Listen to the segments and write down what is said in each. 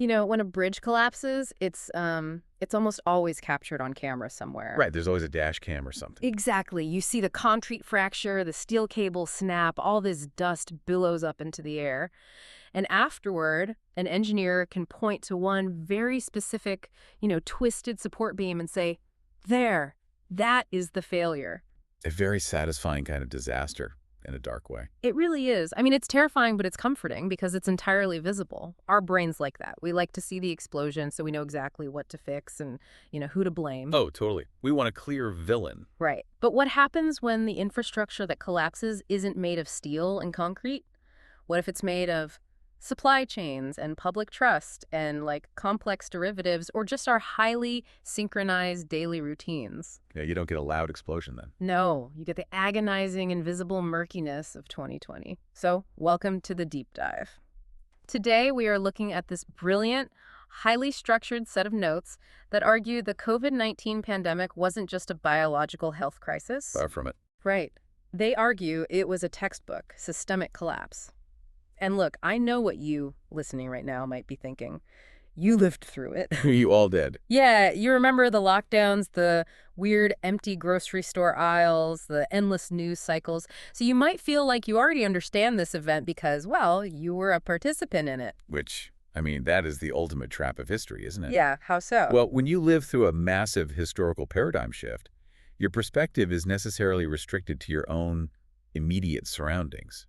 You know, when a bridge collapses, it's almost always captured on camera somewhere. Right, there's always a dash cam or something. Exactly. You see the concrete fracture, the steel cable snap, all this dust billows up into the air. And afterward, an engineer can point to one very specific, twisted support beam and say, there, that is the failure. A very satisfying kind of disaster in a dark way. It really is. I mean, it's terrifying, but it's comforting because it's entirely visible. Our brains like that. We like to see the explosion so we know exactly what to fix and, who to blame. Oh, totally. We want a clear villain. Right. But what happens when the infrastructure that collapses isn't made of steel and concrete? What if it's made of supply chains and public trust and complex derivatives or just our highly synchronized daily routines? Yeah, you don't get a loud explosion then. No, you get the agonizing, invisible murkiness of 2020. So, welcome to the deep dive. Today, we are looking at this brilliant, highly structured set of notes that argue the COVID-19 pandemic wasn't just a biological health crisis. Far from it. Right. They argue it was a textbook, systemic collapse. And look, I know what you, listening right now, might be thinking. You lived through it. You all did. Yeah, you remember the lockdowns, the weird empty grocery store aisles, the endless news cycles. So you might feel like you already understand this event because, well, you were a participant in it. Which, I mean, that is the ultimate trap of history, isn't it? Yeah, how so? Well, when you live through a massive historical paradigm shift, your perspective is necessarily restricted to your own immediate surroundings.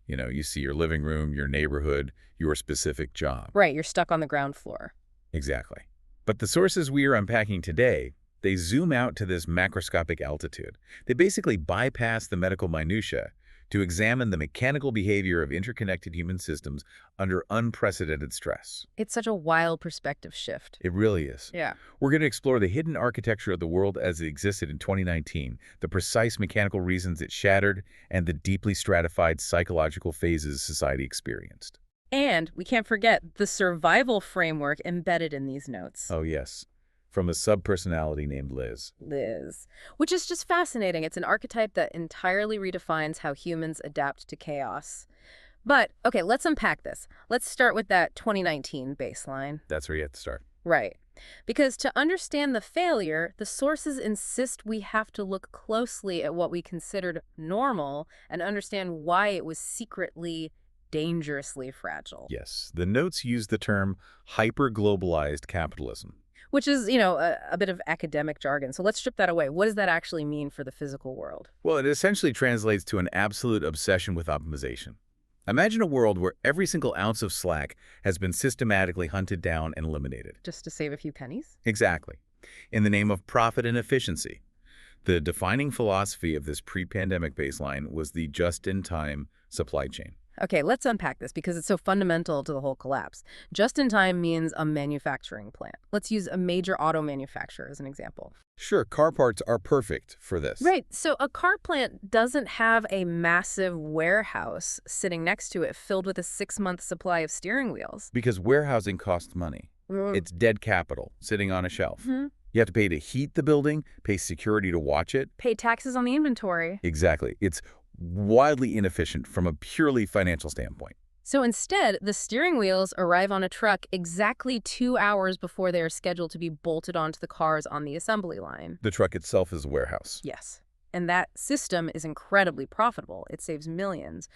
You see your living room, your neighborhood, your specific job. Right, you're stuck on the ground floor. Exactly. But the sources we are unpacking today, they zoom out to this macroscopic altitude. They basically bypass the medical minutiae to examine the mechanical behavior of interconnected human systems under unprecedented stress. It's such a wild perspective shift. It really is. Yeah. We're going to explore the hidden architecture of the world as it existed in 2019, the precise mechanical reasons it shattered, and the deeply stratified psychological phases society experienced. And we can't forget the survival framework embedded in these notes. Oh, yes. From a subpersonality named Liz. Liz, which is just fascinating. It's an archetype that entirely redefines how humans adapt to chaos. But, okay, let's unpack this. Let's start with that 2019 baseline. That's where you have to start. Right. Because to understand the failure, the sources insist we have to look closely at what we considered normal and understand why it was secretly, dangerously fragile. Yes. The notes use the term hyper-globalized capitalism. Which is, a bit of academic jargon. So let's strip that away. What does that actually mean for the physical world? Well, it essentially translates to an absolute obsession with optimization. Imagine a world where every single ounce of slack has been systematically hunted down and eliminated. Just to save a few pennies? Exactly. In the name of profit and efficiency. The defining philosophy of this pre-pandemic baseline was the just-in-time supply chain. Okay, let's unpack this because it's so fundamental to the whole collapse. Just-in-time means a manufacturing plant. Let's use a major auto manufacturer as an example. Sure, car parts are perfect for this. Right, so a car plant doesn't have a massive warehouse sitting next to it filled with a 6-month supply of steering wheels. Because warehousing costs money. It's dead capital sitting on a shelf. Mm-hmm. You have to pay to heat the building, pay security to watch it. Pay taxes on the inventory. Exactly. It's wildly inefficient from a purely financial standpoint. So instead, the steering wheels arrive on a truck exactly 2 hours before they are scheduled to be bolted onto the cars on the assembly line. The truck itself is a warehouse. Yes. And that system is incredibly profitable. It saves millions.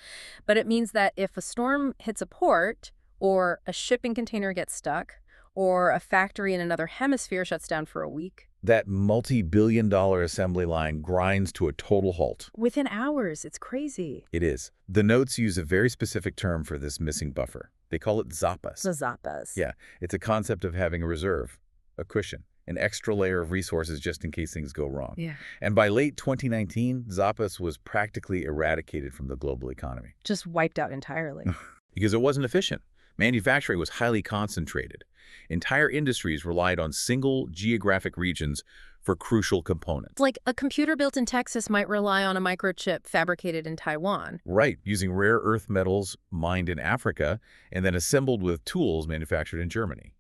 But it means that if a storm hits a port, or a shipping container gets stuck, or a factory in another hemisphere shuts down for a week, that multi-billion-dollar assembly line grinds to a total halt. within hours. It's crazy. It is. The notes use a very specific term for this missing buffer. They call it zappas. The zappas. Yeah, it's a concept of having a reserve, a cushion, an extra layer of resources just in case things go wrong. Yeah. And by late 2019, zappas was practically eradicated from the global economy. Just wiped out entirely. Because it wasn't efficient. Manufacturing was highly concentrated. Entire industries relied on single geographic regions for crucial components. Like a computer built in Texas might rely on a microchip fabricated in Taiwan. Right, using rare earth metals mined in Africa and then assembled with tools manufactured in Germany.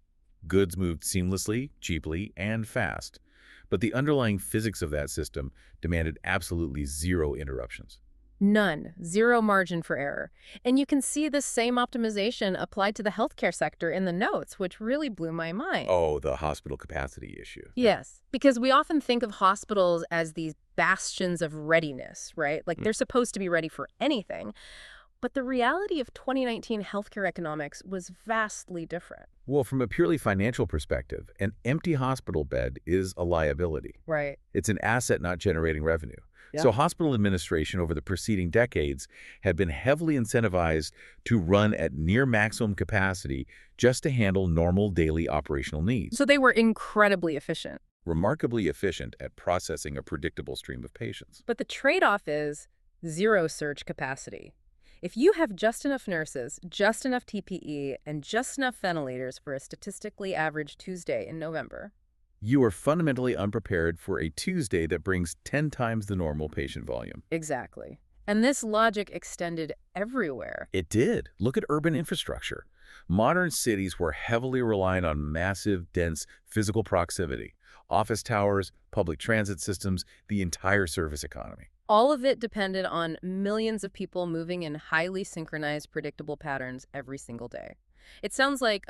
Goods moved seamlessly, cheaply, and fast. But the underlying physics of that system demanded absolutely zero interruptions. None. Zero margin for error. And you can see the same optimization applied to the healthcare sector in the notes, which really blew my mind. Oh, the hospital capacity issue. Yeah. Yes, because we often think of hospitals as these bastions of readiness, right? Like they're supposed to be ready for anything. But the reality of 2019 healthcare economics was vastly different. Well, from a purely financial perspective, an empty hospital bed is a liability. Right. It's an asset not generating revenue. Yeah. So hospital administration over the preceding decades had been heavily incentivized to run at near maximum capacity just to handle normal daily operational needs. So they were incredibly efficient. Remarkably efficient at processing a predictable stream of patients. But the trade-off is zero surge capacity. If you have just enough nurses, just enough TPE, and just enough ventilators for a statistically average Tuesday in November, You are fundamentally unprepared for a Tuesday that brings 10 times the normal patient volume. exactly. And this logic extended everywhere. It did. Look at urban infrastructure. Modern cities were heavily reliant on massive, dense physical proximity. Office towers, public transit systems, the entire service economy. All of it depended on millions of people moving in highly synchronized, predictable patterns every single day. It sounds like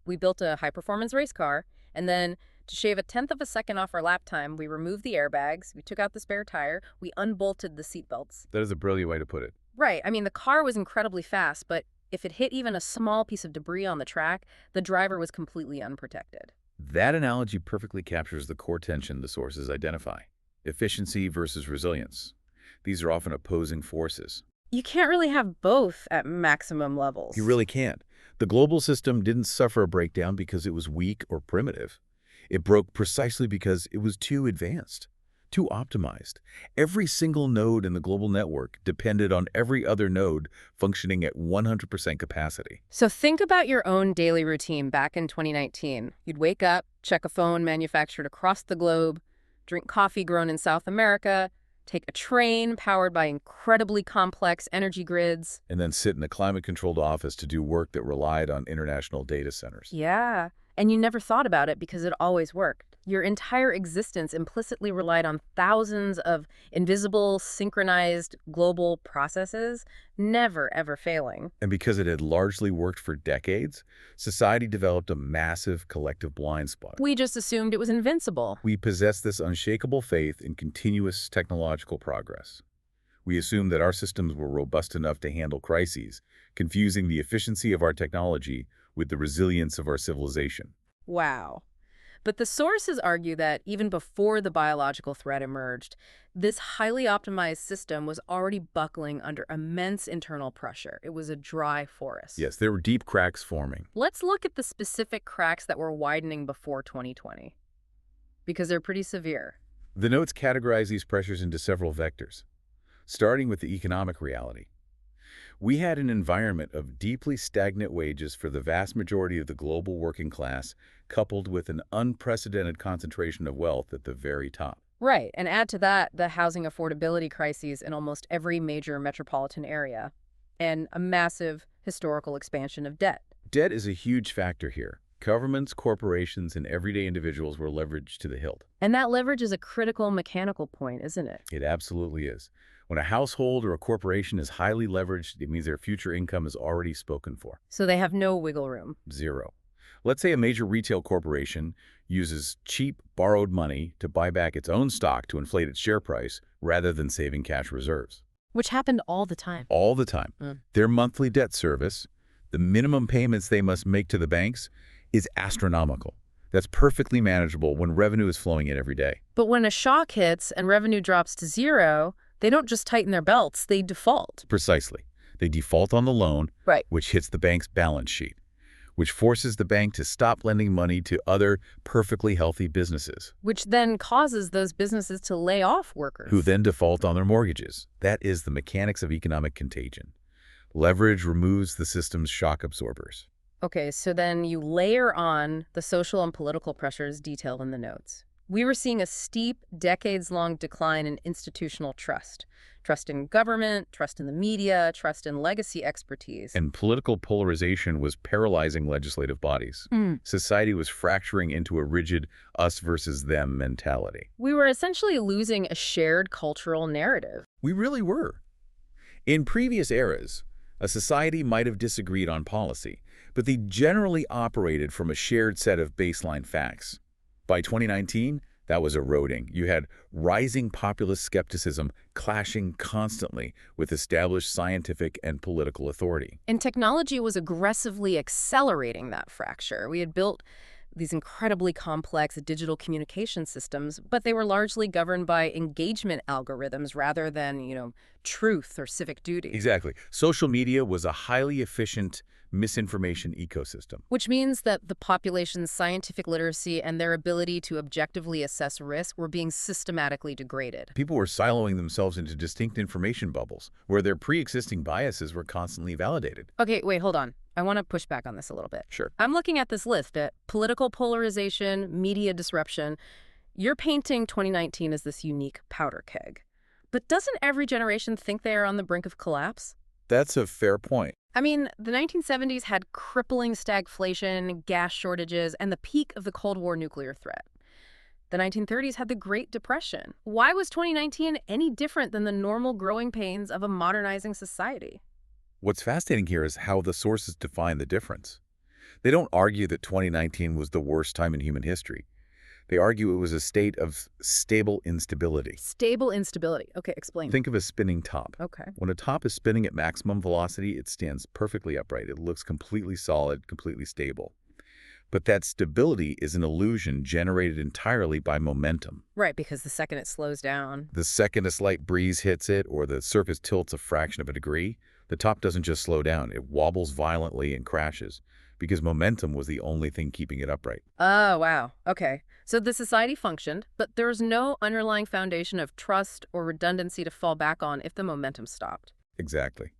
we built a high-performance race car, and then to shave a tenth of a second off our lap time, we removed the airbags, we took out the spare tire, we unbolted the seatbelts. That is a brilliant way to put it. Right. I mean, the car was incredibly fast, but if it hit even a small piece of debris on the track, the driver was completely unprotected. That analogy perfectly captures the core tension the sources identify. Efficiency versus resilience. These are often opposing forces. You can't really have both at maximum levels. You really can't. The global system didn't suffer a breakdown because it was weak or primitive. It broke precisely because it was too advanced, too optimized. Every single node in the global network depended on every other node functioning at 100% capacity. So think about your own daily routine back in 2019. You'd wake up, check a phone manufactured across the globe, drink coffee grown in South America, take a train powered by incredibly complex energy grids. And then sit in a climate-controlled office to do work that relied on international data centers. Yeah, and you never thought about it because it always worked. Your entire existence implicitly relied on thousands of invisible, synchronized global processes, never ever failing. And because it had largely worked for decades, society developed a massive collective blind spot. We just assumed it was invincible. We possessed this unshakable faith in continuous technological progress. We assumed that our systems were robust enough to handle crises, confusing the efficiency of our technology with the resilience of our civilization. Wow. But the sources argue that even before the biological threat emerged, this highly optimized system was already buckling under immense internal pressure. It was a dry forest. Yes, there were deep cracks forming. Let's look at the specific cracks that were widening before 2020, because they're pretty severe. The notes categorize these pressures into several vectors, starting with the economic reality. We had an environment of deeply stagnant wages for the vast majority of the global working class, coupled with an unprecedented concentration of wealth at the very top. Right, and add to that the housing affordability crises in almost every major metropolitan area, and a massive historical expansion of debt. Debt is a huge factor here. Governments, corporations, and everyday individuals were leveraged to the hilt. And that leverage is a critical mechanical point, isn't it? It absolutely is. When a household or a corporation is highly leveraged, it means their future income is already spoken for. So they have no wiggle room. Zero. Let's say a major retail corporation uses cheap, borrowed money to buy back its own stock to inflate its share price rather than saving cash reserves. Which happened all the time. All the time. Their monthly debt service, the minimum payments they must make to the banks, is astronomical. That's perfectly manageable when revenue is flowing in every day. But when a shock hits and revenue drops to zero, they don't just tighten their belts, they default. Precisely. They default on the loan, Right. which hits the bank's balance sheet, which forces the bank to stop lending money to other perfectly healthy businesses, Which then causes those businesses to lay off workers. who then default on their mortgages. That is the mechanics of economic contagion. Leverage removes the system's shock absorbers. Okay, so then you layer on the social and political pressures detailed in the notes. We were seeing a steep, decades-long decline in institutional trust. Trust in government, trust in the media, trust in legacy expertise. And political polarization was paralyzing legislative bodies. Society was fracturing into a rigid us versus them mentality. We were essentially losing a shared cultural narrative. We really were. In previous eras, a society might have disagreed on policy, but they generally operated from a shared set of baseline facts. By 2019, that was eroding. You had rising populist skepticism clashing constantly with established scientific and political authority. And technology was aggressively accelerating that fracture. We had built these incredibly complex digital communication systems, but they were largely governed by engagement algorithms rather than, truth or civic duty. Exactly. Social media was a highly efficient misinformation ecosystem. Which means that the population's scientific literacy and their ability to objectively assess risk were being systematically degraded. People were siloing themselves into distinct information bubbles, where their pre-existing biases were constantly validated. Okay, wait, hold on. I want to push back on this a little bit. Sure. I'm looking at this list at political polarization, media disruption. You're painting 2019 as this unique powder keg. But doesn't every generation think they are on the brink of collapse? That's a fair point. I mean, the 1970s had crippling stagflation, gas shortages, and the peak of the Cold War nuclear threat. The 1930s had the Great Depression. Why was 2019 any different than the normal growing pains of a modernizing society? What's fascinating here is how the sources define the difference. They don't argue that 2019 was the worst time in human history. They argue it was a state of stable instability. Stable instability. Okay, explain. Think of a spinning top. Okay. When a top is spinning at maximum velocity, it stands perfectly upright. It looks completely solid, completely stable. But that stability is an illusion generated entirely by momentum. Right, because the second it slows down. The second a slight breeze hits it or the surface tilts a fraction of a degree, the top doesn't just slow down. It wobbles violently and crashes because momentum was the only thing keeping it upright. Oh, wow. Okay. So the society functioned, but there was no underlying foundation of trust or redundancy to fall back on if the momentum stopped. Exactly.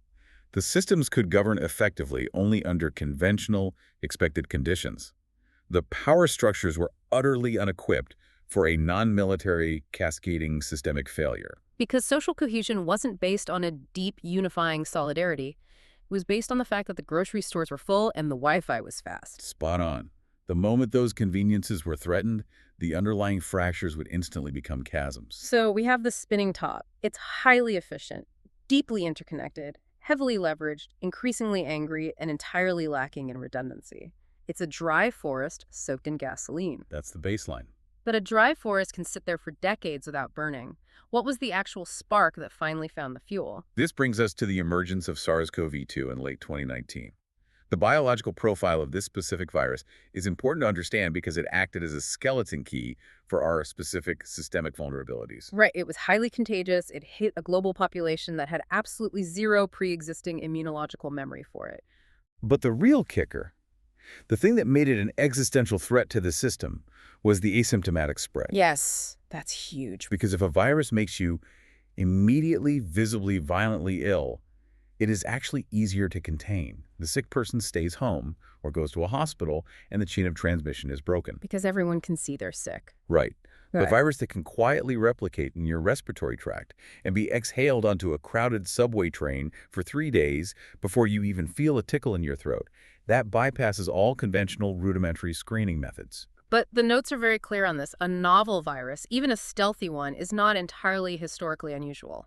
The systems could govern effectively only under conventional, expected conditions. The power structures were utterly unequipped for a non-military, cascading systemic failure. Because social cohesion wasn't based on a deep, unifying solidarity. It was based on the fact that the grocery stores were full and the Wi-Fi was fast. Spot on. The moment those conveniences were threatened, the underlying fractures would instantly become chasms. So we have the spinning top. It's highly efficient, deeply interconnected, heavily leveraged, increasingly angry, and entirely lacking in redundancy. It's a dry forest soaked in gasoline. That's the baseline. But a dry forest can sit there for decades without burning. What was the actual spark that finally found the fuel? This brings us to the emergence of SARS-CoV-2 in late 2019. The biological profile of this specific virus is important to understand because it acted as a skeleton key for our specific systemic vulnerabilities. Right, it was highly contagious. It hit a global population that had absolutely zero pre-existing immunological memory for it. But the real kicker, the thing that made it an existential threat to the system, was the asymptomatic spread. Yes, that's huge. Because if a virus makes you immediately, visibly, violently ill, it is actually easier to contain. The sick person stays home or goes to a hospital, and the chain of transmission is broken. Because everyone can see they're sick. Right. The Right. virus that can quietly replicate in your respiratory tract and be exhaled onto a crowded subway train for 3 days before you even feel a tickle in your throat, that bypasses all conventional rudimentary screening methods. But the notes are very clear on this. A novel virus, even a stealthy one, is not entirely historically unusual.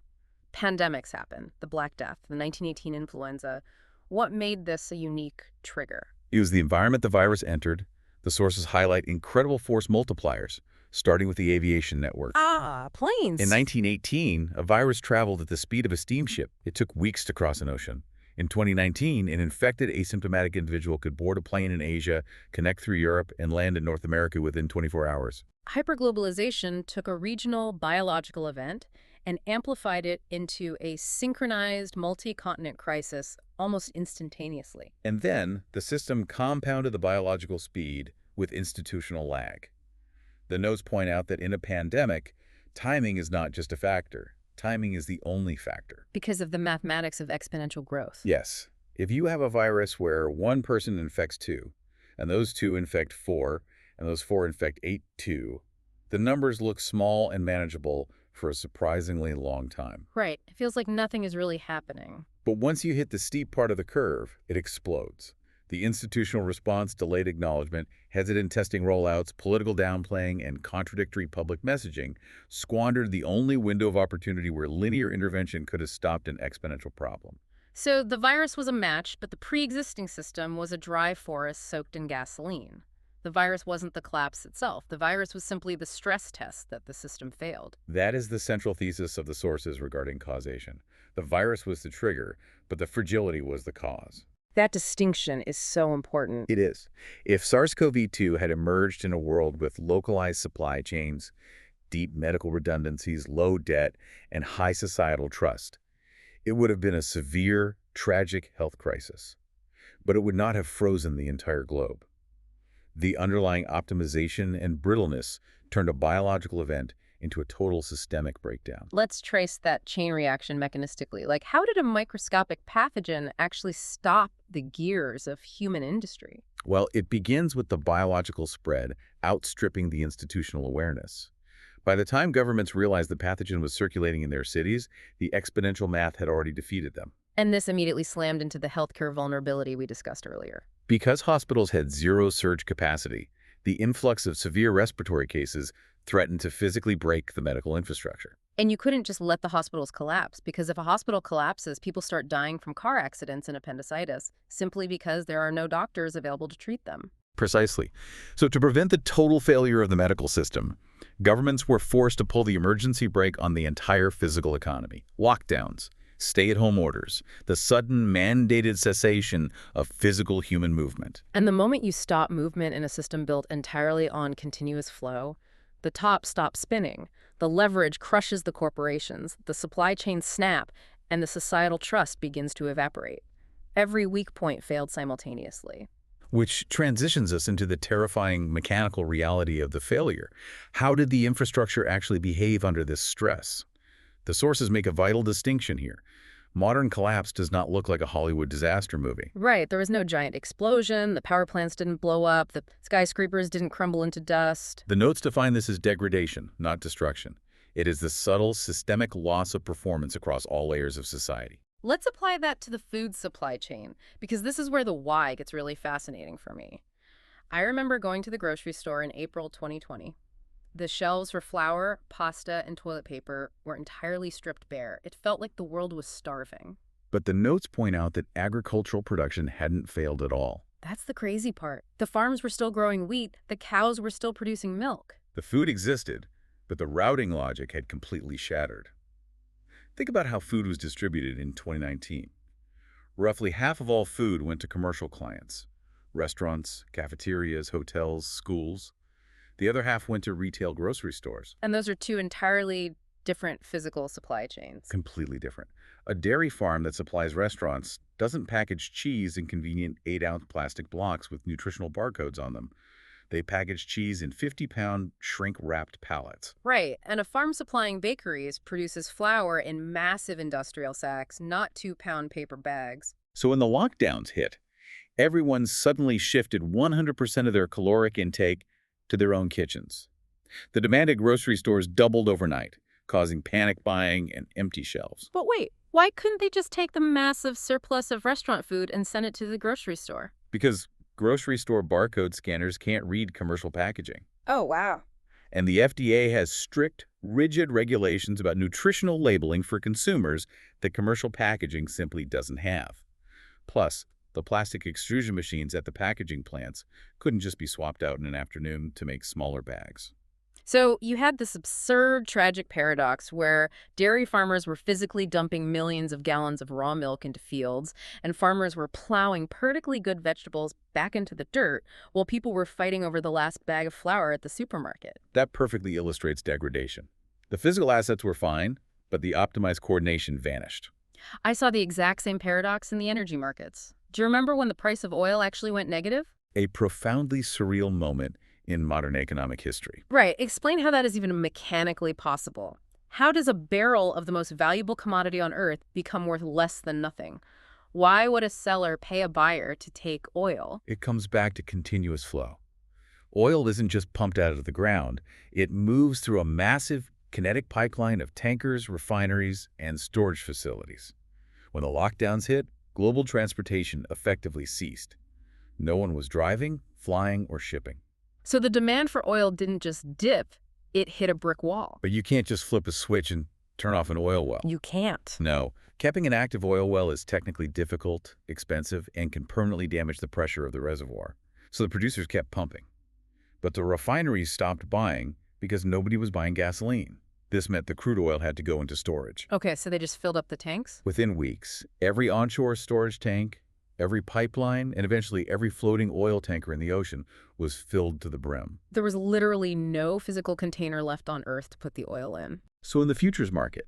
Pandemics happen, the Black Death, the 1918 influenza. What made this a unique trigger? It was the environment the virus entered. The sources highlight incredible force multipliers, starting with the aviation network. Planes. In 1918, a virus traveled at the speed of a steamship. It took weeks to cross an ocean. In 2019, an infected asymptomatic individual could board a plane in Asia, connect through Europe, and land in North America within 24 hours. Hyper-globalization took a regional biological event and amplified it into a synchronized multi-continent crisis almost instantaneously. And then, the system compounded the biological speed with institutional lag. The notes point out that in a pandemic, timing is not just a factor. Timing is the only factor. Because of the mathematics of exponential growth. Yes. If you have a virus where one person infects 2, and those 2 infect 4, and those 4 infect 8-2, the numbers look small and manageable for a surprisingly long time. Right. It feels like nothing is really happening. But once you hit the steep part of the curve, it explodes. The institutional response, delayed acknowledgement, hesitant testing rollouts, political downplaying, and contradictory public messaging squandered the only window of opportunity where linear intervention could have stopped an exponential problem. So the virus was a match, but the pre-existing system was a dry forest soaked in gasoline. The virus wasn't the collapse itself. The virus was simply the stress test that the system failed. That is the central thesis of the sources regarding causation. The virus was the trigger, but the fragility was the cause. That distinction is so important. It is. If SARS-CoV-2 had emerged in a world with localized supply chains, deep medical redundancies, low debt, and high societal trust, it would have been a severe, tragic health crisis. But it would not have frozen the entire globe. The underlying optimization and brittleness turned a biological event into a total systemic breakdown. Let's trace that chain reaction mechanistically. Like, how did a microscopic pathogen actually stop the gears of human industry? Well, it begins with the biological spread outstripping the institutional awareness. By the time governments realized the pathogen was circulating in their cities, the exponential math had already defeated them. And this immediately slammed into the healthcare vulnerability we discussed earlier. Because hospitals had zero surge capacity, the influx of severe respiratory cases threatened to physically break the medical infrastructure. And you couldn't just let the hospitals collapse, because if a hospital collapses, people start dying from car accidents and appendicitis, simply because there are no doctors available to treat them. Precisely. So to prevent the total failure of the medical system, governments were forced to pull the emergency brake on the entire physical economy. Lockdowns, stay-at-home orders, the sudden mandated cessation of physical human movement. And the moment you stop movement in a system built entirely on continuous flow, the top stops spinning, the leverage crushes the corporations, the supply chains snap, and the societal trust begins to evaporate. Every weak point failed simultaneously. Which transitions us into the terrifying mechanical reality of the failure. How did the infrastructure actually behave under this stress? The sources make a vital distinction here. Modern collapse does not look like a Hollywood disaster movie. Right, there was no giant explosion, the power plants didn't blow up, the skyscrapers didn't crumble into dust. The notes define this as degradation, not destruction. It is the subtle, systemic loss of performance across all layers of society. Let's apply that to the food supply chain, because this is where the why gets really fascinating for me. I remember going to the grocery store in April 2020. The shelves for flour, pasta, and toilet paper were entirely stripped bare. It felt like the world was starving. But the notes point out that agricultural production hadn't failed at all. That's the crazy part. The farms were still growing wheat, the cows were still producing milk. The food existed, but the routing logic had completely shattered. Think about how food was distributed in 2019. Roughly half of all food went to commercial clients: restaurants, cafeterias, hotels, schools. The other half went to retail grocery stores. And those are two entirely different physical supply chains. Completely different. A dairy farm that supplies restaurants doesn't package cheese in convenient 8-ounce plastic blocks with nutritional barcodes on them. They package cheese in 50-pound shrink-wrapped pallets. Right, and a farm supplying bakeries produces flour in massive industrial sacks, not 2-pound paper bags. So when the lockdowns hit, everyone suddenly shifted 100% of their caloric intake to their own kitchens. The demand at grocery stores doubled overnight, causing panic buying and empty shelves. But wait, why couldn't they just take the massive surplus of restaurant food and send it to the grocery store? Because grocery store barcode scanners can't read commercial packaging. Oh, wow. And the FDA has strict, rigid regulations about nutritional labeling for consumers that commercial packaging simply doesn't have. Plus, the plastic extrusion machines at the packaging plants couldn't just be swapped out in an afternoon to make smaller bags. So you had this absurd, tragic paradox where dairy farmers were physically dumping millions of gallons of raw milk into fields, and farmers were plowing perfectly good vegetables back into the dirt, while people were fighting over the last bag of flour at the supermarket. That perfectly illustrates degradation. The physical assets were fine, but the optimized coordination vanished. I saw the exact same paradox in the energy markets. Do you remember when the price of oil actually went negative? A profoundly surreal moment in modern economic history. Right. Explain how that is even mechanically possible. How does a barrel of the most valuable commodity on Earth become worth less than nothing? Why would a seller pay a buyer to take oil? It comes back to continuous flow. Oil isn't just pumped out of the ground. It moves through a massive kinetic pipeline of tankers, refineries, and storage facilities. When the lockdowns hit, global transportation effectively ceased. No one was driving, flying, or shipping. So the demand for oil didn't just dip, it hit a brick wall. But you can't just flip a switch and turn off an oil well. You can't. No. Keeping an active oil well is technically difficult, expensive, and can permanently damage the pressure of the reservoir. So the producers kept pumping. But the refineries stopped buying because nobody was buying gasoline. This meant the crude oil had to go into storage. Okay, so they just filled up the tanks? Within weeks, every onshore storage tank, every pipeline, and eventually every floating oil tanker in the ocean was filled to the brim. There was literally no physical container left on Earth to put the oil in. So in the futures market,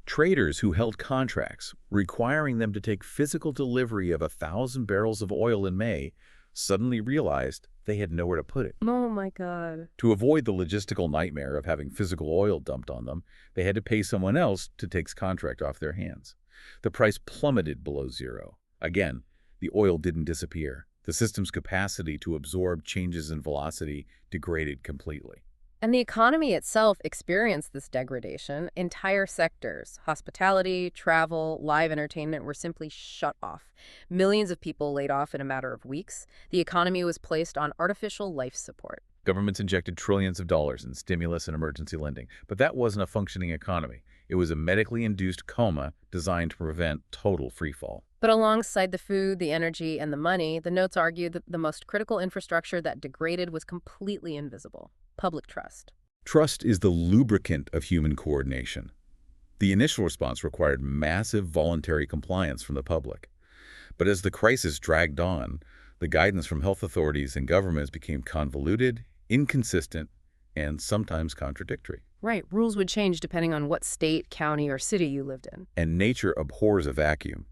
traders who held contracts requiring them to take physical delivery of 1,000 barrels of oil in May suddenly realized they had nowhere to put it. Oh my God. To avoid the logistical nightmare of having physical oil dumped on them, they had to pay someone else to take the contract off their hands. The price plummeted below zero. Again, the oil didn't disappear. The system's capacity to absorb changes in velocity degraded completely. And the economy itself experienced this degradation. Entire sectors, hospitality, travel, live entertainment, were simply shut off. Millions of people laid off in a matter of weeks. The economy was placed on artificial life support. Governments injected trillions of dollars in stimulus and emergency lending, but that wasn't a functioning economy. It was a medically induced coma designed to prevent total freefall. But alongside the food, the energy, and the money, the notes argued that the most critical infrastructure that degraded was completely invisible: public trust. Trust is the lubricant of human coordination. The initial response required massive voluntary compliance from the public. But as the crisis dragged on, the guidance from health authorities and governments became convoluted, inconsistent, and sometimes contradictory. Right, rules would change depending on what state, county, or city you lived in. And nature abhors a vacuum.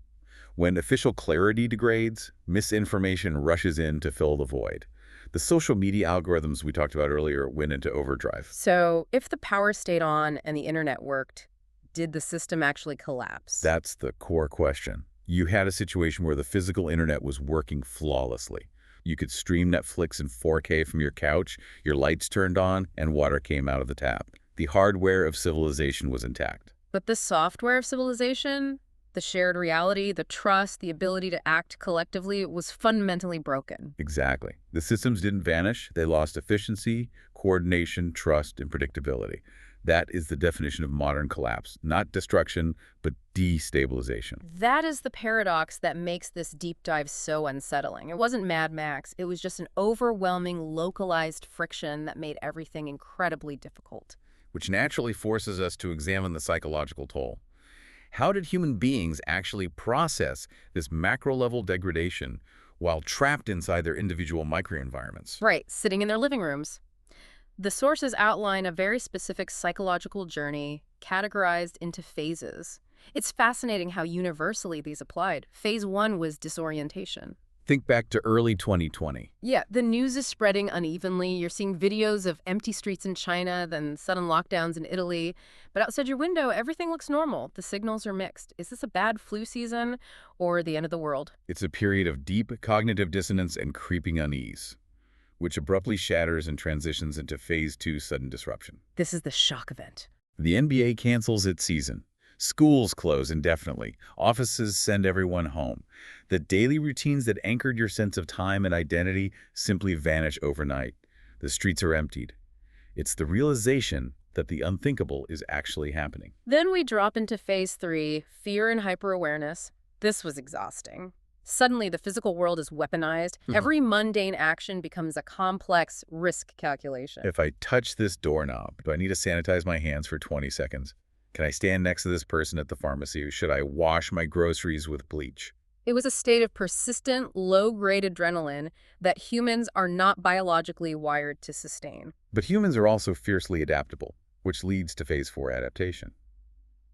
When official clarity degrades, misinformation rushes in to fill the void. The social media algorithms we talked about earlier went into overdrive. So if the power stayed on and the internet worked, did the system actually collapse? That's the core question. You had a situation where the physical internet was working flawlessly. You could stream Netflix in 4K from your couch, your lights turned on, and water came out of the tap. The hardware of civilization was intact. But the software of civilization, the shared reality, the trust, the ability to act collectively, was fundamentally broken. Exactly. The systems didn't vanish. They lost efficiency, coordination, trust, and predictability. That is the definition of modern collapse. Not destruction, but destabilization. That is the paradox that makes this deep dive so unsettling. It wasn't Mad Max. It was just an overwhelming, localized friction that made everything incredibly difficult. Which naturally forces us to examine the psychological toll. How did human beings actually process this macro-level degradation while trapped inside their individual microenvironments? Right, sitting in their living rooms. The sources outline a very specific psychological journey categorized into phases. It's fascinating how universally these applied. Phase 1 was disorientation. Think back to early 2020. Yeah, the news is spreading unevenly. You're seeing videos of empty streets in China, then sudden lockdowns in Italy. But outside your window, everything looks normal. The signals are mixed. Is this a bad flu season or the end of the world? It's a period of deep cognitive dissonance and creeping unease, which abruptly shatters and transitions into Phase 2 sudden disruption. This is the shock event. The NBA cancels its season. Schools close indefinitely. Offices send everyone home. The daily routines that anchored your sense of time and identity simply vanish overnight. The streets are emptied. It's the realization that the unthinkable is actually happening. Then we drop into Phase 3, fear and hyper-awareness. This was exhausting. Suddenly, the physical world is weaponized. Every mundane action becomes a complex risk calculation. If I touch this doorknob, do I need to sanitize my hands for 20 seconds? Can I stand next to this person at the pharmacy, or should I wash my groceries with bleach? It was a state of persistent, low-grade adrenaline that humans are not biologically wired to sustain. But humans are also fiercely adaptable, which leads to Phase 4 adaptation.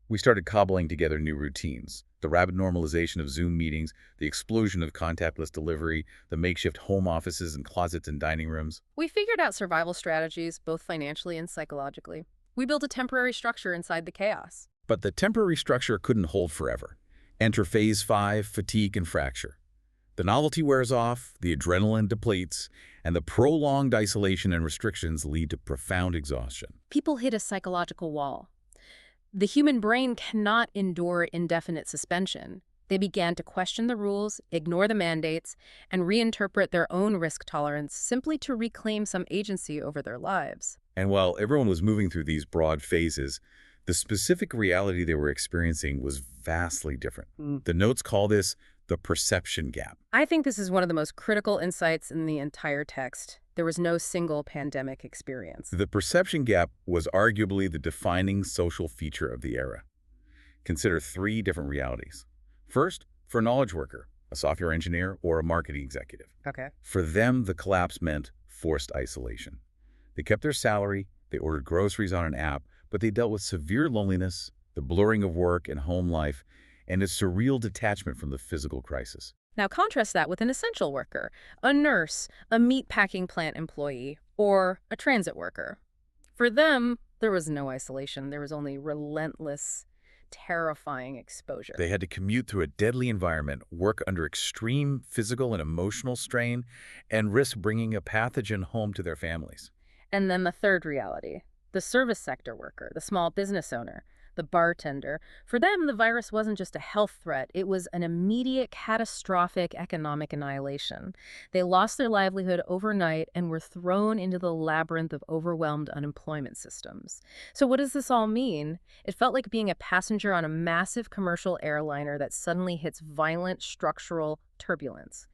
We started cobbling together new routines. The rapid normalization of Zoom meetings, the explosion of contactless delivery, the makeshift home offices and closets and dining rooms. We figured out survival strategies, both financially and psychologically. We built a temporary structure inside the chaos. But the temporary structure couldn't hold forever. Enter Phase 5, fatigue and fracture. The novelty wears off, the adrenaline depletes, and the prolonged isolation and restrictions lead to profound exhaustion. People hit a psychological wall. The human brain cannot endure indefinite suspension. They began to question the rules, ignore the mandates, and reinterpret their own risk tolerance simply to reclaim some agency over their lives. And while everyone was moving through these broad phases, the specific reality they were experiencing was vastly different. The notes call this the perception gap. I think this is one of the most critical insights in the entire text. There was no single pandemic experience. The perception gap was arguably the defining social feature of the era. Consider three different realities. First, for a knowledge worker, a software engineer, or a marketing executive. Okay. For them, the collapse meant forced isolation. They kept their salary, they ordered groceries on an app, but they dealt with severe loneliness, the blurring of work and home life, and a surreal detachment from the physical crisis. Now contrast that with an essential worker, a nurse, a meat-packing plant employee, or a transit worker. For them, there was no isolation. There was only relentless, terrifying exposure. They had to commute through a deadly environment, work under extreme physical and emotional strain, and risk bringing a pathogen home to their families. And then the third reality, the service sector worker, the small business owner, the bartender. For them, the virus wasn't just a health threat. It was an immediate, catastrophic economic annihilation. They lost their livelihood overnight and were thrown into the labyrinth of overwhelmed unemployment systems. So what does this all mean? It felt like being a passenger on a massive commercial airliner that suddenly hits violent structural turbulence.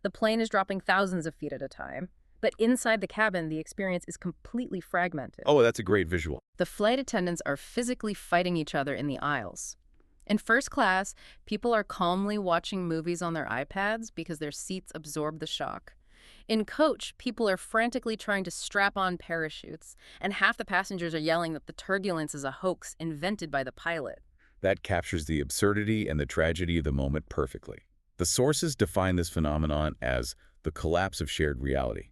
The plane is dropping thousands of feet at a time. But inside the cabin, the experience is completely fragmented. Oh, that's a great visual. The flight attendants are physically fighting each other in the aisles. In first class, people are calmly watching movies on their iPads because their seats absorb the shock. In coach, people are frantically trying to strap on parachutes, and half the passengers are yelling that the turbulence is a hoax invented by the pilot. That captures the absurdity and the tragedy of the moment perfectly. The sources define this phenomenon as the collapse of shared reality.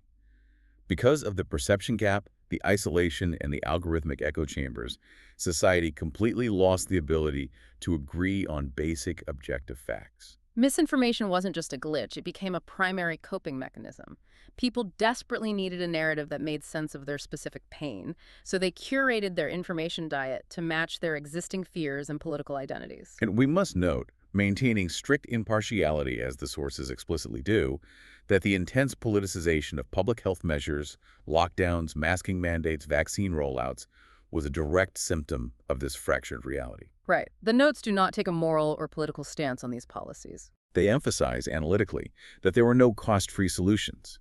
Because of the perception gap, the isolation, and the algorithmic echo chambers, society completely lost the ability to agree on basic objective facts. Misinformation wasn't just a glitch, it became a primary coping mechanism. People desperately needed a narrative that made sense of their specific pain, so they curated their information diet to match their existing fears and political identities. And we must note, maintaining strict impartiality as the sources explicitly do, that the intense politicization of public health measures, lockdowns, masking mandates, vaccine rollouts was a direct symptom of this fractured reality. Right. The notes do not take a moral or political stance on these policies. They emphasize analytically that there were no cost-free solutions.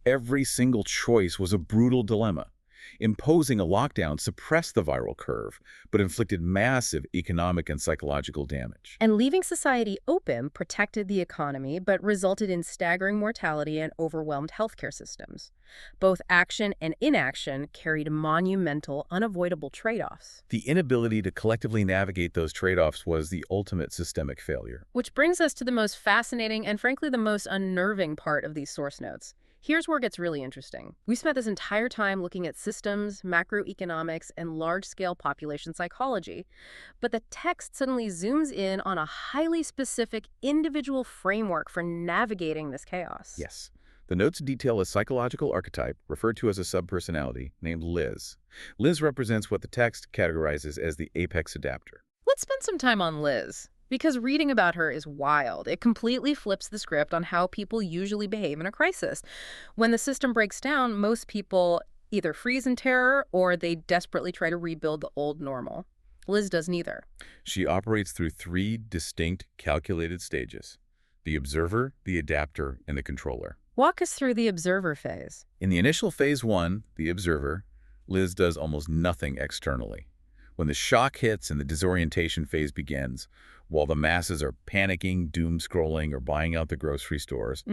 Every single choice was a brutal dilemma. Imposing a lockdown suppressed the viral curve, but inflicted massive economic and psychological damage. And leaving society open protected the economy, but resulted in staggering mortality and overwhelmed healthcare systems. Both action and inaction carried monumental, unavoidable trade-offs. The inability to collectively navigate those trade-offs was the ultimate systemic failure. Which brings us to the most fascinating and frankly the most unnerving part of these source notes. Here's where it gets really interesting. We spent this entire time looking at systems, macroeconomics, and large-scale population psychology. But the text suddenly zooms in on a highly specific individual framework for navigating this chaos. Yes. The notes detail a psychological archetype, referred to as a subpersonality, named Liz. Liz represents what the text categorizes as the apex adapter. Let's spend some time on Liz, because reading about her is wild. It completely flips the script on how people usually behave in a crisis. When the system breaks down, most people either freeze in terror or they desperately try to rebuild the old normal. Liz does neither. She operates through three distinct, calculated stages: the observer, the adapter, and the controller. Walk us through the observer phase. In the initial phase 1, the observer, Liz does almost nothing externally. When the shock hits and the disorientation phase begins, while the masses are panicking, doom-scrolling, or buying out the grocery stores,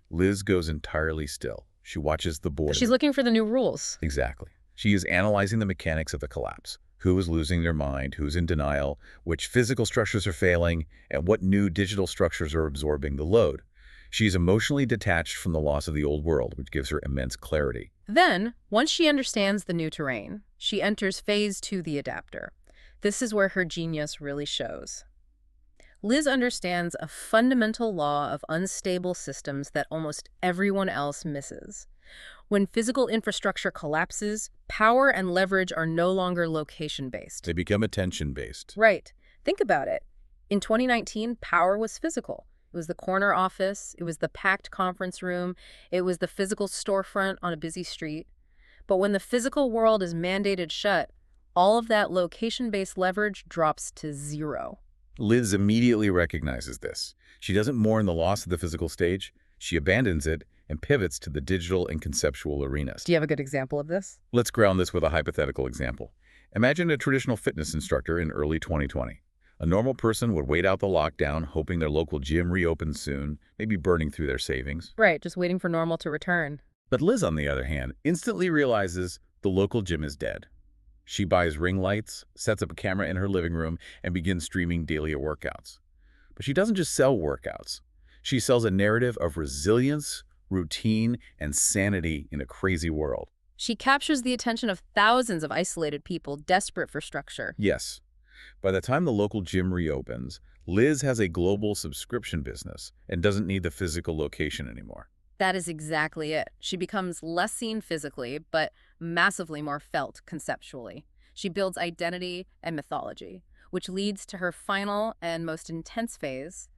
Liz goes entirely still. She watches the boredom. She's looking for the new rules. Exactly. She is analyzing the mechanics of the collapse. Who is losing their mind, who's in denial, which physical structures are failing, and what new digital structures are absorbing the load. She is emotionally detached from the loss of the old world, which gives her immense clarity. Then, once she understands the new terrain, she enters phase 2, the adapter. This is where her genius really shows. Liz understands a fundamental law of unstable systems that almost everyone else misses. When physical infrastructure collapses, power and leverage are no longer location-based. They become attention-based. Right. Think about it. In 2019, power was physical. It was the corner office, it was the packed conference room, it was the physical storefront on a busy street. But when the physical world is mandated shut, all of that location-based leverage drops to zero. Liz immediately recognizes this. She doesn't mourn the loss of the physical stage. She abandons it and pivots to the digital and conceptual arenas. Do you have a good example of this? Let's ground this with a hypothetical example. Imagine a traditional fitness instructor in early 2020. A normal person would wait out the lockdown, hoping their local gym reopens soon, maybe burning through their savings. Right, just waiting for normal to return. But Liz, on the other hand, instantly realizes the local gym is dead. She buys ring lights, sets up a camera in her living room, and begins streaming daily workouts. But she doesn't just sell workouts. She sells a narrative of resilience, routine, and sanity in a crazy world. She captures the attention of thousands of isolated people desperate for structure. Yes. By the time the local gym reopens, Liz has a global subscription business and doesn't need the physical location anymore. That is exactly it. She becomes less seen physically, but massively more felt conceptually. She builds identity and mythology, which leads to her final and most intense phase,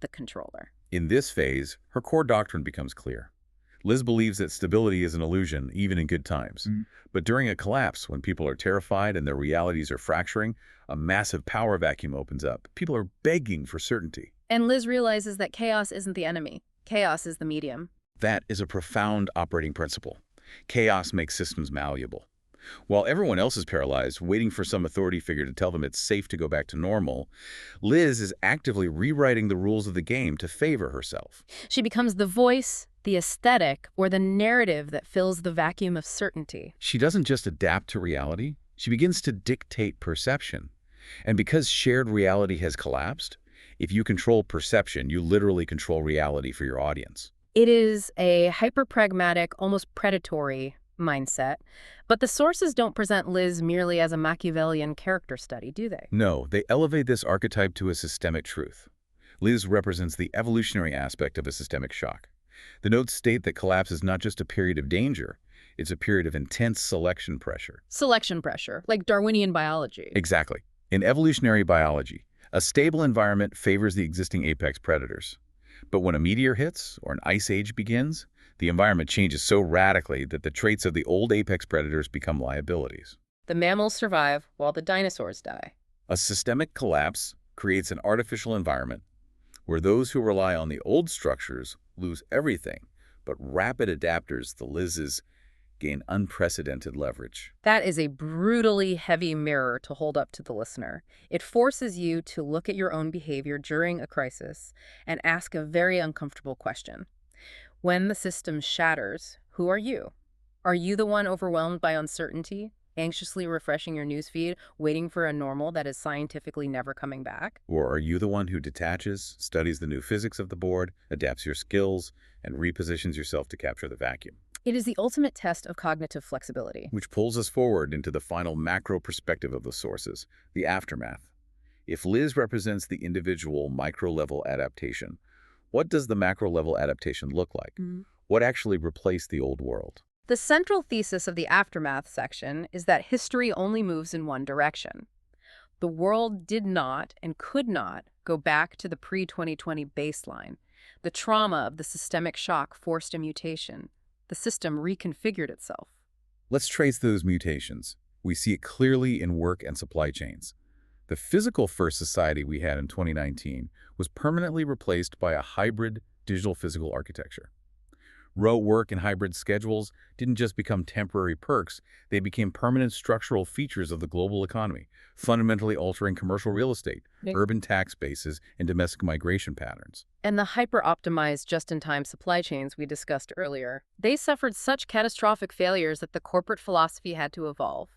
the controller. In this phase, her core doctrine becomes clear. Liz believes that stability is an illusion, even in good times. But during a collapse, when people are terrified and their realities are fracturing, a massive power vacuum opens up. People are begging for certainty. And Liz realizes that chaos isn't the enemy. Chaos is the medium. That is a profound operating principle. Chaos makes systems malleable. While everyone else is paralyzed, waiting for some authority figure to tell them it's safe to go back to normal, Liz is actively rewriting the rules of the game to favor herself. She becomes the voice, the aesthetic, or the narrative that fills the vacuum of certainty. She doesn't just adapt to reality, she begins to dictate perception. And because shared reality has collapsed, if you control perception, you literally control reality for your audience. It is a hyper-pragmatic, almost predatory mindset, but the sources don't present Liz merely as a Machiavellian character study, do they? No, they elevate this archetype to a systemic truth. Liz represents the evolutionary aspect of a systemic shock. The notes state that collapse is not just a period of danger, it's a period of intense selection pressure. Selection pressure, like Darwinian biology. Exactly. In evolutionary biology, a stable environment favors the existing apex predators. But when a meteor hits or an ice age begins, the environment changes so radically that the traits of the old apex predators become liabilities. The mammals survive while the dinosaurs die. A systemic collapse creates an artificial environment where those who rely on the old structures lose everything, but rapid adapters, the Liz's, gain unprecedented leverage. That is a brutally heavy mirror to hold up to the listener. It forces you to look at your own behavior during a crisis and ask a very uncomfortable question. When the system shatters, who are you? Are you the one overwhelmed by uncertainty, anxiously refreshing your newsfeed, waiting for a normal that is scientifically never coming back? Or are you the one who detaches, studies the new physics of the board, adapts your skills, and repositions yourself to capture the vacuum? It is the ultimate test of cognitive flexibility. Which pulls us forward into the final macro perspective of the sources, the aftermath. If Liz represents the individual micro-level adaptation, what does the macro-level adaptation look like? What actually replaced the old world? The central thesis of the aftermath section is that history only moves in one direction. The world did not and could not go back to the pre-2020 baseline. The trauma of the systemic shock forced a mutation. The system reconfigured itself. Let's trace those mutations. We see it clearly in work and supply chains. The physical-first society we had in 2019 was permanently replaced by a hybrid digital-physical architecture. Remote work and hybrid schedules didn't just become temporary perks, they became permanent structural features of the global economy, fundamentally altering commercial real estate, urban tax bases, and domestic migration patterns. And the hyper-optimized just-in-time supply chains we discussed earlier, they suffered such catastrophic failures that the corporate philosophy had to evolve.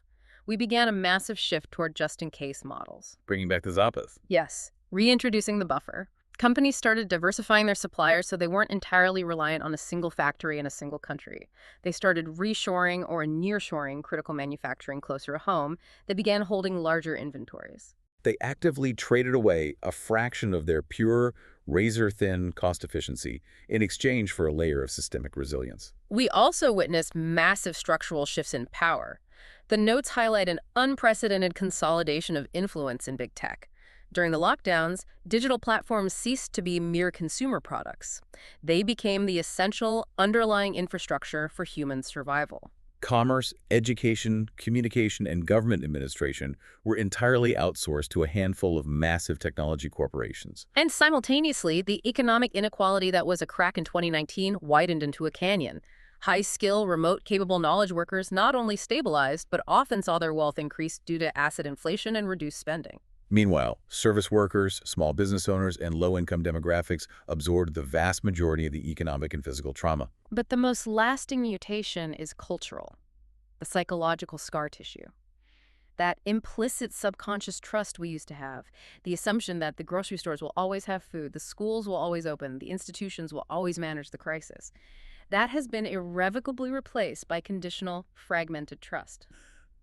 We began a massive shift toward just-in-case models. Bringing back the Zappas. Yes, reintroducing the buffer. Companies started diversifying their suppliers so they weren't entirely reliant on a single factory in a single country. They started reshoring or nearshoring critical manufacturing closer to home. They began holding larger inventories. They actively traded away a fraction of their pure, razor-thin cost efficiency in exchange for a layer of systemic resilience. We also witnessed massive structural shifts in power. The notes highlight an unprecedented consolidation of influence in big tech. During the lockdowns, digital platforms ceased to be mere consumer products. They became the essential underlying infrastructure for human survival. Commerce, education, communication, and government administration were entirely outsourced to a handful of massive technology corporations. And simultaneously, the economic inequality that was a crack in 2019 widened into a canyon. High-skill, remote-capable knowledge workers not only stabilized, but often saw their wealth increase due to asset inflation and reduced spending. Meanwhile, service workers, small business owners, and low-income demographics absorbed the vast majority of the economic and physical trauma. But the most lasting mutation is cultural, the psychological scar tissue. That implicit subconscious trust we used to have, the assumption that the grocery stores will always have food, the schools will always open, the institutions will always manage the crisis. That has been irrevocably replaced by conditional, fragmented trust.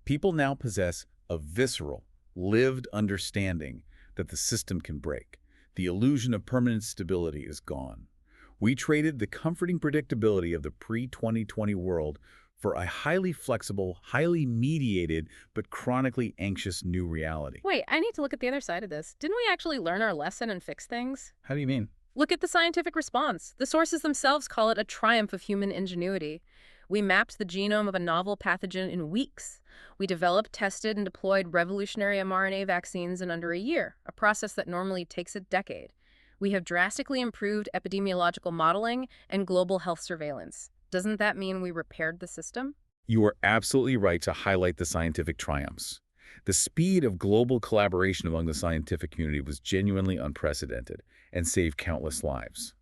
People now possess a visceral, lived understanding that the system can break. The illusion of permanent stability is gone. We traded the comforting predictability of the pre-2020 world for a highly flexible, highly mediated, but chronically anxious new reality. Wait, I need to look at the other side of this. Didn't we actually learn our lesson and fix things? How do you mean? Look at the scientific response. The sources themselves call it a triumph of human ingenuity. We mapped the genome of a novel pathogen in weeks. We developed, tested, and deployed revolutionary mRNA vaccines in under a year, a process that normally takes a decade. We have drastically improved epidemiological modeling and global health surveillance. Doesn't that mean we repaired the system? You are absolutely right to highlight the scientific triumphs. The speed of global collaboration among the scientific community was genuinely unprecedented and saved countless lives.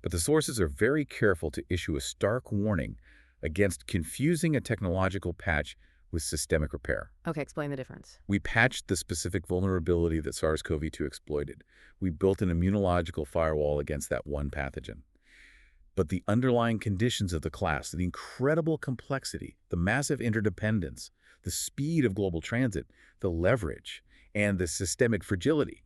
But the sources are very careful to issue a stark warning against confusing a technological patch with systemic repair. Okay, explain the difference. We patched the specific vulnerability that SARS-CoV-2 exploited. We built an immunological firewall against that one pathogen. But the underlying conditions of the class, the incredible complexity, the massive interdependence, the speed of global transit, the leverage, and the systemic fragility,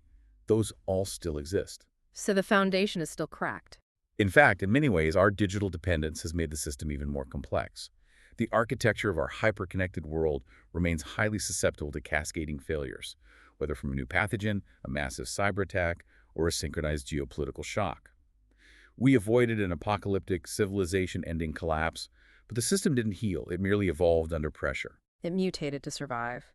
those all still exist. So the foundation is still cracked. In fact, in many ways, our digital dependence has made the system even more complex. The architecture of our hyper-connected world remains highly susceptible to cascading failures, whether from a new pathogen, a massive cyber attack, or a synchronized geopolitical shock. We avoided an apocalyptic, civilization-ending collapse, but the system didn't heal. It merely evolved under pressure. It mutated to survive.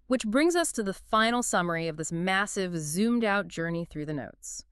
Which brings us to the final summary of this massive, zoomed-out journey through the notes.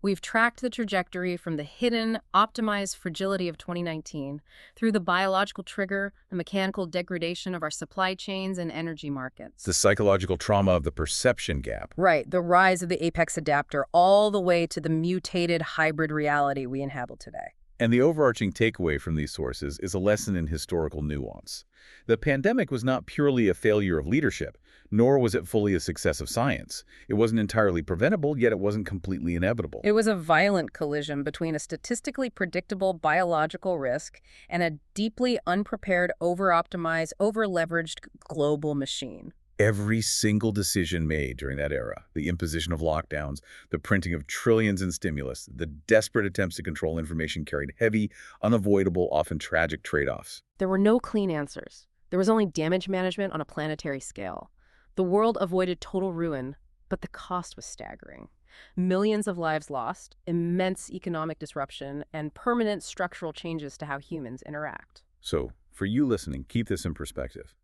We've tracked the trajectory from the hidden, optimized fragility of 2019 through the biological trigger, the mechanical degradation of our supply chains and energy markets. The psychological trauma of the perception gap. Right, the rise of the apex adapter, all the way to the mutated hybrid reality we inhabit today. And the overarching takeaway from these sources is a lesson in historical nuance. The pandemic was not purely a failure of leadership, nor was it fully a success of science. It wasn't entirely preventable, yet it wasn't completely inevitable. It was a violent collision between a statistically predictable biological risk and a deeply unprepared, over-optimized, over-leveraged global machine. Every single decision made during that era, the imposition of lockdowns, the printing of trillions in stimulus, the desperate attempts to control information carried heavy, unavoidable, often tragic trade-offs. There were no clean answers. There was only damage management on a planetary scale. The world avoided total ruin, but the cost was staggering. Millions of lives lost, immense economic disruption, and permanent structural changes to how humans interact. So, for you listening, keep this in perspective.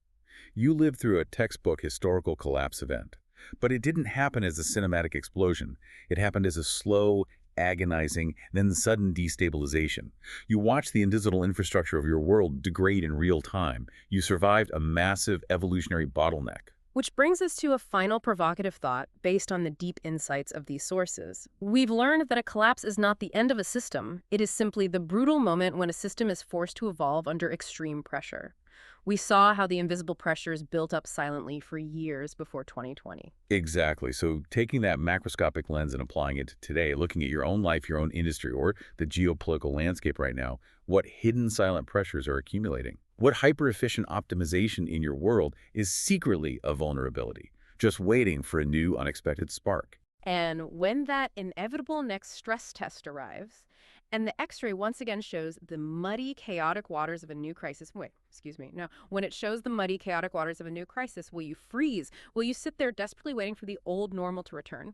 You lived through a textbook historical collapse event, but it didn't happen as a cinematic explosion. It happened as a slow, agonizing, then sudden destabilization. You watched the invisible infrastructure of your world degrade in real time. You survived a massive evolutionary bottleneck. Which brings us to a final provocative thought based on the deep insights of these sources. We've learned that a collapse is not the end of a system. It is simply the brutal moment when a system is forced to evolve under extreme pressure. We saw how the invisible pressures built up silently for years before 2020. Exactly. So taking that macroscopic lens and applying it to today, looking at your own life, your own industry, or the geopolitical landscape right now, what hidden silent pressures are accumulating? What hyper-efficient optimization in your world is secretly a vulnerability, just waiting for a new unexpected spark? And when that inevitable next stress test arrives, And the X-ray once again shows the muddy, chaotic waters of a new crisis. Wait, excuse me. No, when it shows the muddy, chaotic waters of a new crisis, will you freeze? Will you sit there desperately waiting for the old normal to return?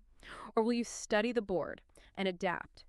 Or will you study the board and adapt